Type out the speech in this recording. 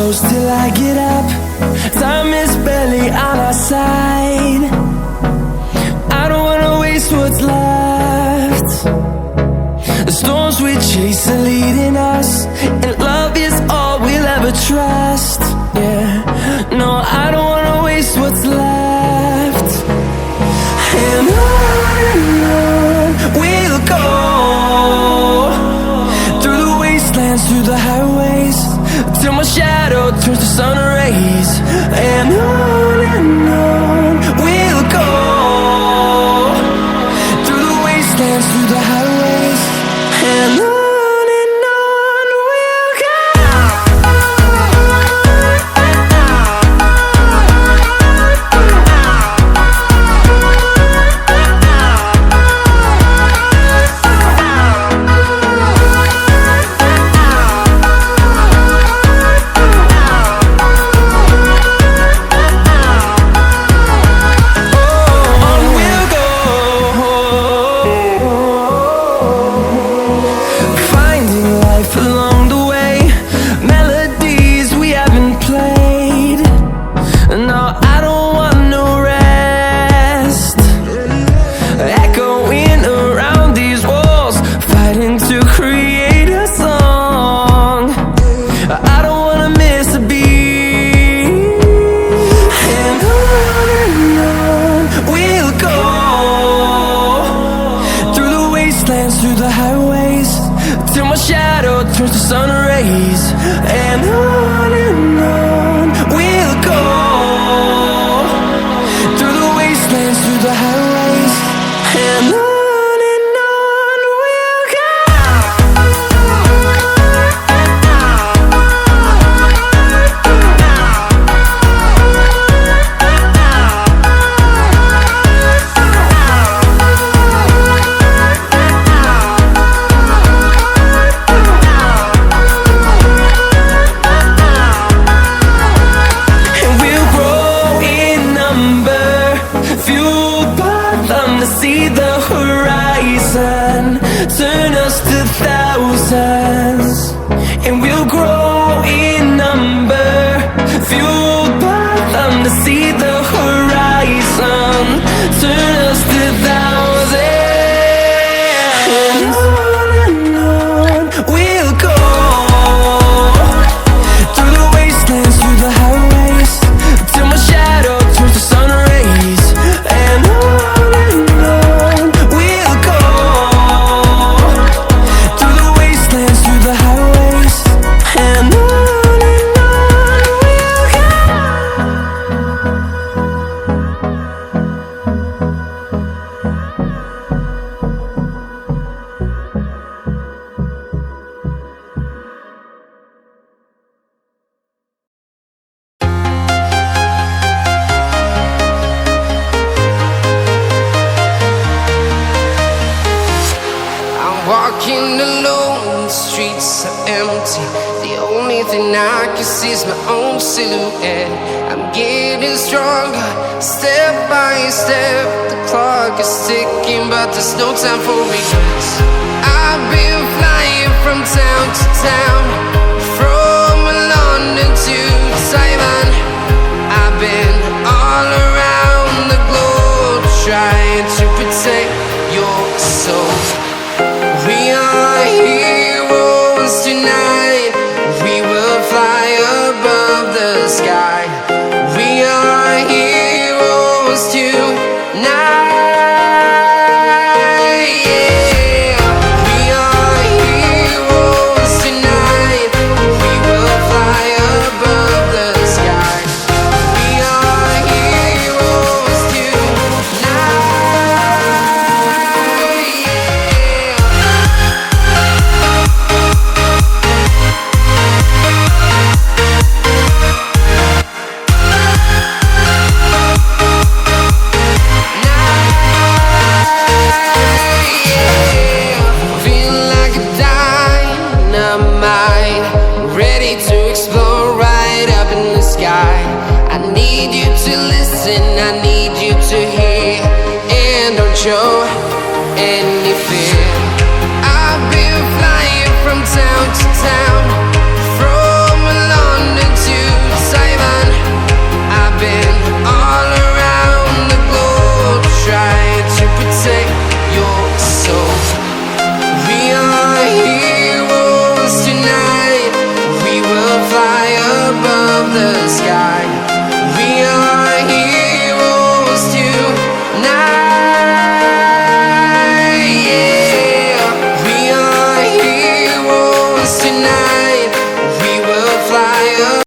close till I get up. Time is barely on our side. I don't wanna waste what's left. The storms we chase are leading us, and love is all we'll ever trust. Yeah, no, I don't wanna waste what's left. And on we'll go, through the wastelands, through the highways, till my shadow turns to sun rays. And on we'll go, through the wastelands, through the highways, and on we'll go. Through the highways, till my shadow turns to sun rays. And on we'll go, through the wastelands, through the highways, and on we'll go. See the horizon, turn us to thousands, and we'll grow in number, fueled by them. To see the horizon, turn us to thousands, and on we'll go, through the wastelands, through the highways, till my shadow turns to sun rays. And walking alone, the streets are empty. The only thing I can see is my own silhouette. I'm getting stronger, step by step. The clock is ticking, but there's no time for regrets. I've been flying from town to town, from London to Taiwan. I've been all around the globe, trying to protect your soul. We are heroes tonight. We will fly above the sky. We are heroes tonight. Yeah. We are heroes tonight. We will fly above the sky. We are heroes tonight. Listen, I need you to hear, and don't show any fear.